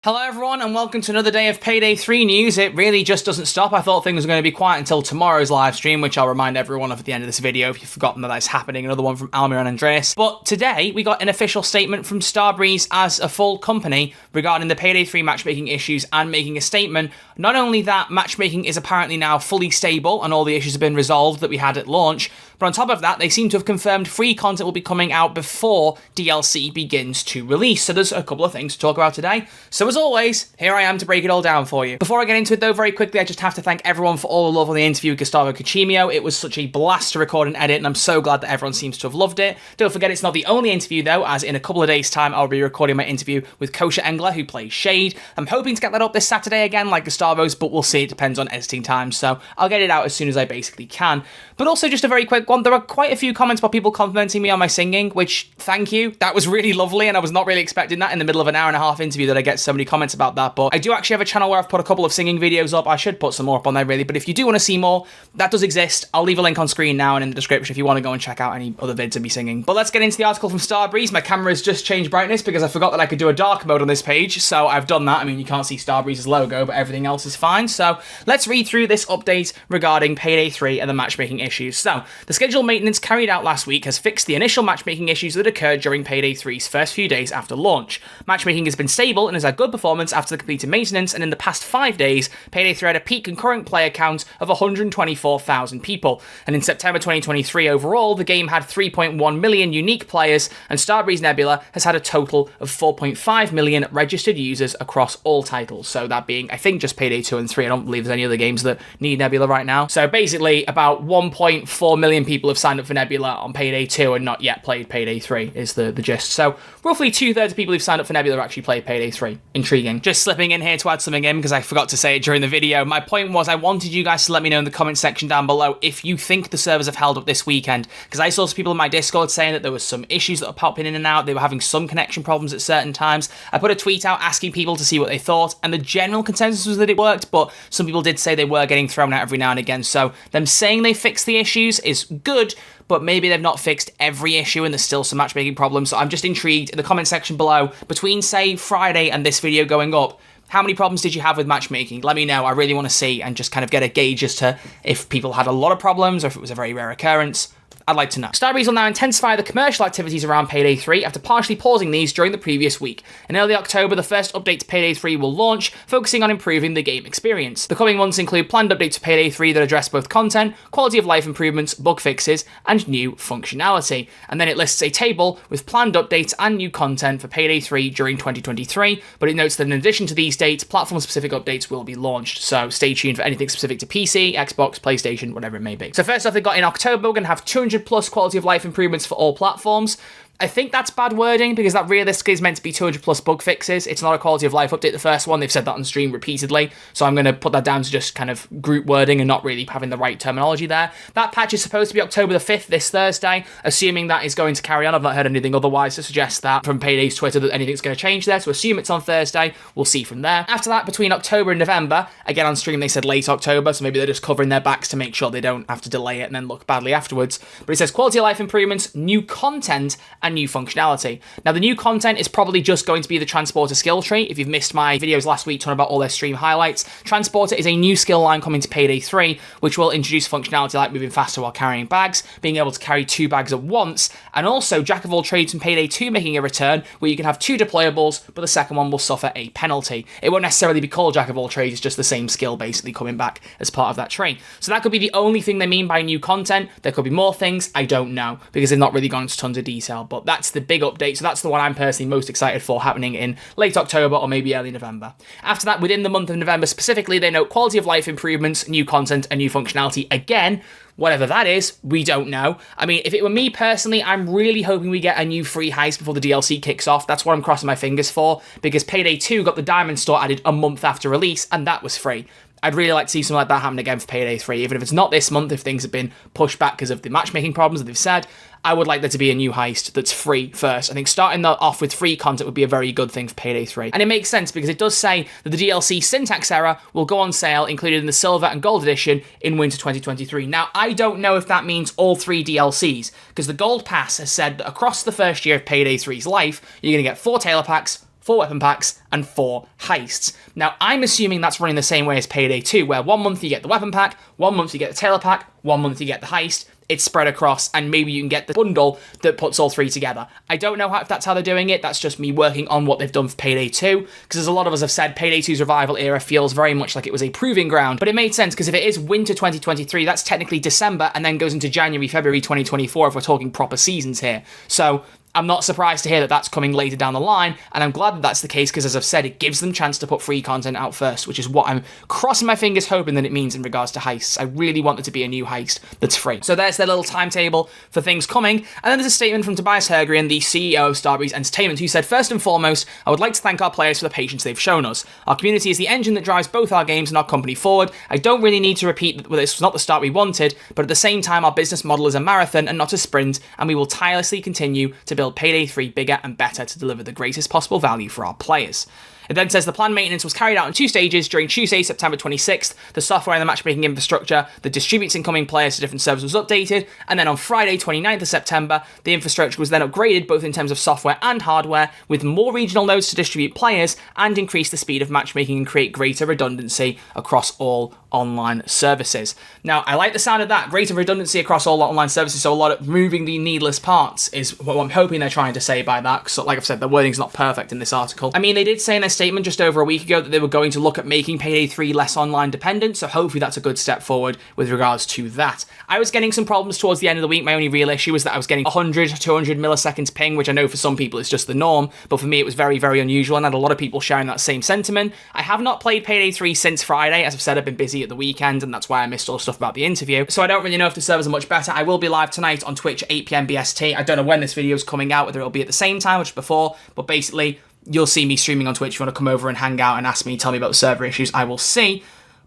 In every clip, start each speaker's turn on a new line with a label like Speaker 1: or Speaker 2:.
Speaker 1: Hello everyone and welcome to another day of Payday 3 news. It really just doesn't stop. I thought things were going to be quiet until tomorrow's live stream, which I'll remind everyone of at the end of this video if you've forgotten that that's happening. Another one from Almir and Andreas. But today we got an official statement from Starbreeze as a full company regarding the Payday 3 matchmaking issues and making a statement. Not only that, matchmaking is apparently now fully stable and all the issues have been resolved that we had at launch, but on top of that, they seem to have confirmed free content will be coming out before DLC begins to release. So there's a couple of things to talk about today. So as always, here I am to break it all down for you. Before I get into it though, very quickly, I just have to thank everyone for all the love on the interview with Gustavo Cuchimio. It was such a blast to record and edit, and I'm so glad that everyone seems to have loved it. Don't forget, it's not the only interview though, as in a couple of days' time, I'll be recording my interview with Kosha Engler, who plays Shade. I'm hoping to get that up this Saturday again, like Gustavo's, but we'll see. It depends on editing time, so I'll get it out as soon as I basically can. But also, just a very quick one, there are quite a few comments about people complimenting me on my singing, which, thank you. That was really lovely, and I was not really expecting that in the middle of an hour and a half interview that I get so many comments about that, but I do actually have a channel where I've put a couple of singing videos up. I should put some more up on there, really, but if you do want to see more, that does exist. I'll leave a link on screen now and in the description if you want to go and check out any other vids of me singing. But let's get into the article from Starbreeze. My camera has just changed brightness because I forgot that I could do a dark mode on this page, so I've done that. I mean, you can't see Starbreeze's logo, but everything else is fine. So let's read through this update regarding Payday 3 and the matchmaking issues. So the scheduled maintenance carried out last week has fixed the initial matchmaking issues that occurred during Payday 3's first few days after launch. Matchmaking has been stable and has had good performance after the completed maintenance, and in the past 5 days, Payday 3 had a peak concurrent player count of 124,000 people. And in September 2023 overall, the game had 3.1 million unique players, and Starbreeze Nebula has had a total of 4.5 million registered users across all titles. So that being, I think, just Payday 2 and 3. I don't believe there's any other games that need Nebula right now. So basically, about 1.4 million people have signed up for Nebula on Payday 2 and not yet played Payday 3 is the gist. So roughly 2/3 of people who've signed up for Nebula actually played Payday 3. Intriguing. Just slipping in here to add something in because I forgot to say it during the video. My point was I wanted you guys to let me know in the comment section down below if you think the servers have held up this weekend, because I saw some people in my Discord saying that there was some issues that were popping in and out. They were having some connection problems at certain times. I put a tweet out asking people to see what they thought, and the general consensus was that it worked, but some people did say they were getting thrown out every now and again. So them saying they fixed the issues is good, but maybe they've not fixed every issue and there's still some matchmaking problems. So I'm just intrigued in the comment section below, between, say, Friday and this video going up, how many problems did you have with matchmaking? Let me know. I really want to see and just kind of get a gauge as to if people had a lot of problems or if it was a very rare occurrence. I'd like to know. Starbreeze will now intensify the commercial activities around Payday 3 after partially pausing these during the previous week. In early October, the first update to Payday 3 will launch, focusing on improving the game experience. The coming months include planned updates to Payday 3 that address both content, quality of life improvements, bug fixes, and new functionality. And then it lists a table with planned updates and new content for Payday 3 during 2023, but it notes that in addition to these dates, platform-specific updates will be launched. So stay tuned for anything specific to PC, Xbox, PlayStation, whatever it may be. So first off, they got in October, we're going to have 200 plus quality of life improvements for all platforms. I think that's bad wording because that realistically is meant to be 200 plus bug fixes. It's not a quality of life update, the first one. They've said that on stream repeatedly. So I'm going to put that down to just kind of group wording and not really having the right terminology there. That patch is supposed to be October the 5th, this Thursday, assuming that is going to carry on. I've not heard anything otherwise to suggest that from Payday's Twitter that anything's going to change there. So assume it's on Thursday. We'll see from there. After that, between October and November, again on stream they said late October, so maybe they're just covering their backs to make sure they don't have to delay it and then look badly afterwards. But it says quality of life improvements, new content, and new functionality. Now, the new content is probably just going to be the Transporter skill tree. If you've missed my videos last week talking about all their stream highlights, Transporter is a new skill line coming to Payday 3, which will introduce functionality like moving faster while carrying bags, being able to carry 2 bags at once, and also Jack of all trades from Payday 2 making a return, where you can have 2 deployables, but the second one will suffer a penalty. It won't necessarily be called Jack of all trades, it's just the same skill basically coming back as part of that tree. So that could be the only thing they mean by new content. There could be more things, I don't know, because they've not really gone into tons of detail, but that's the big update. So that's the one I'm personally most excited for, happening in late October or maybe early November. After that, within the month of November specifically, they note quality of life improvements, new content, and new functionality. Again, whatever that is, we don't know. I mean, if it were me personally, I'm really hoping we get a new free heist before the DLC kicks off. That's what I'm crossing my fingers for, because Payday 2 got the Diamond Store added a month after release, and that was free. I'd really like to see something like that happen again for Payday 3, even if it's not this month, if things have been pushed back because of the matchmaking problems that they've said. I would like there to be a new heist that's free first. I think starting that off with free content would be a very good thing for Payday 3. And it makes sense because it does say that the DLC Syntax Error will go on sale, included in the Silver and Gold Edition, in winter 2023. Now, I don't know if that means all 3 DLCs, because the Gold Pass has said that across the first year of Payday 3's life, you're going to get 4 Tailor Packs, 4 weapon packs, and 4 heists. Now, I'm assuming that's running the same way as Payday 2, where 1 month you get the weapon pack, 1 month you get the tailor pack, 1 month you get the heist. It's spread across, and maybe you can get the bundle that puts all 3 together. I don't know if that's how they're doing it. That's just me working on what they've done for Payday 2, because as a lot of us have said, Payday 2's revival era feels very much like it was a proving ground, but it made sense, because if it is winter 2023, that's technically December, and then goes into January, February 2024, if we're talking proper seasons here. So I'm not surprised to hear that that's coming later down the line, and I'm glad that that's the case, because as I've said, it gives them a chance to put free content out first, which is what I'm crossing my fingers hoping that it means in regards to heists. I really want there to be a new heist that's free. So there's their little timetable for things coming, and then there's a statement from Tobias Hergrian, the CEO of Starbreeze Entertainment, who said, "First and foremost, I would like to thank our players for the patience they've shown us. Our community is the engine that drives both our games and our company forward. I don't really need to repeat that this was not the start we wanted, but at the same time, our business model is a marathon and not a sprint, and we will tirelessly continue to build Payday 3 bigger and better to deliver the greatest possible value for our players." It then says the planned maintenance was carried out in 2 stages during Tuesday, September 26th. The software and the matchmaking infrastructure that distributes incoming players to different servers was updated, and then on Friday, 29th of September, the infrastructure was then upgraded both in terms of software and hardware, with more regional nodes to distribute players and increase the speed of matchmaking and create greater redundancy across all online services. Now, I like the sound of that, greater redundancy across all online services, so a lot of moving the needless parts is what I'm hoping they're trying to say by that, because like I've said, the wording's not perfect in this article. I mean, they did say in their statement just over a week ago that they were going to look at making Payday 3 less online dependent, so hopefully that's a good step forward with regards to that. I was getting some problems towards the end of the week. My only real issue was that I was getting 100 to 200 milliseconds ping, which I know for some people is just the norm, but for me it was very, very unusual, and I had a lot of people sharing that same sentiment. I have not played Payday 3 since Friday. As I've said, I've been busy at the weekend, and that's why I missed all the stuff about the interview, so I don't really know if the servers are much better. I will be live tonight on Twitch at 8 PM BST. I don't know when this video is coming out, whether it'll be at the same time, which before, but basically, you'll see me streaming on Twitch. If you want to come over and hang out and ask me, tell me about the server issues, I will see.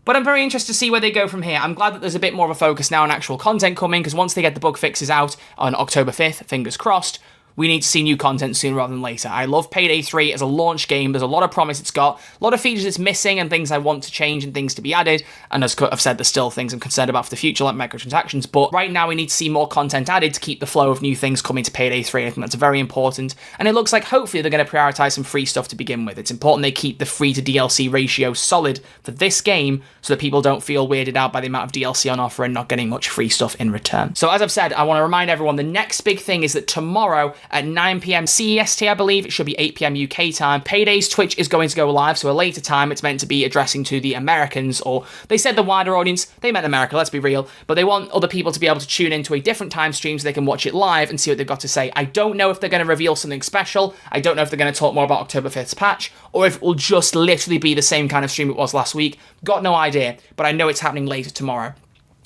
Speaker 1: But I'm very interested to see where they go from here. I'm glad that there's a bit more of a focus now on actual content coming, because once they get the bug fixes out on October 5th, fingers crossed, we need to see new content sooner rather than later. I love Payday 3 as a launch game. There's a lot of promise it's got, a lot of features it's missing and things I want to change and things to be added. And as I've said, there's still things I'm concerned about for the future, like microtransactions. But right now we need to see more content added to keep the flow of new things coming to Payday 3. I think that's very important. And it looks like hopefully they're going to prioritize some free stuff to begin with. It's important they keep the free to DLC ratio solid for this game so that people don't feel weirded out by the amount of DLC on offer and not getting much free stuff in return. So as I've said, I want to remind everyone the next big thing is that tomorrow at 9 PM CEST, I believe, it should be 8 PM UK time, Payday's Twitch is going to go live, so a later time. It's meant to be addressing to the Americans, or they said the wider audience, they meant America, let's be real, but they want other people to be able to tune into a different time stream so they can watch it live and see what they've got to say. I don't know if they're going to reveal something special, I don't know if they're going to talk more about October 5th's patch, or if it will just literally be the same kind of stream it was last week. Got no idea, but I know it's happening later tomorrow.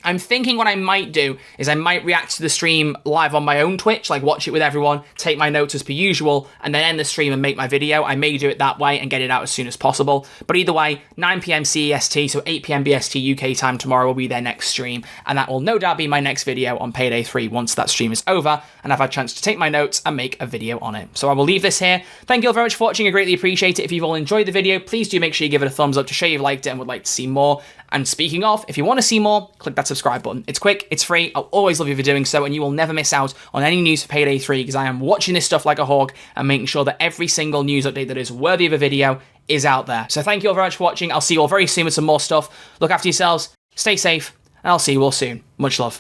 Speaker 1: I'm thinking what I might do is I might react to the stream live on my own Twitch, like watch it with everyone, take my notes as per usual, and then end the stream and make my video. I may do it that way and get it out as soon as possible. But either way, 9 PM CEST, so 8 PM BST UK time tomorrow will be their next stream, and that will no doubt be my next video on Payday 3 once that stream is over, and I've had a chance to take my notes and make a video on it. So I will leave this here. Thank you all very much for watching. I greatly appreciate it. If you've all enjoyed the video, please do make sure you give it a thumbs up to show you've liked it and would like to see more. And speaking of, if you want to see more, click that subscribe button. It's quick, it's free, I'll always love you for doing so, and you will never miss out on any news for Payday 3, because I am watching this stuff like a hawk and making sure that every single news update that is worthy of a video is out there. So thank you all very much for watching. I'll see you all very soon with some more stuff. Look after yourselves, stay safe, and I'll see you all soon. Much love.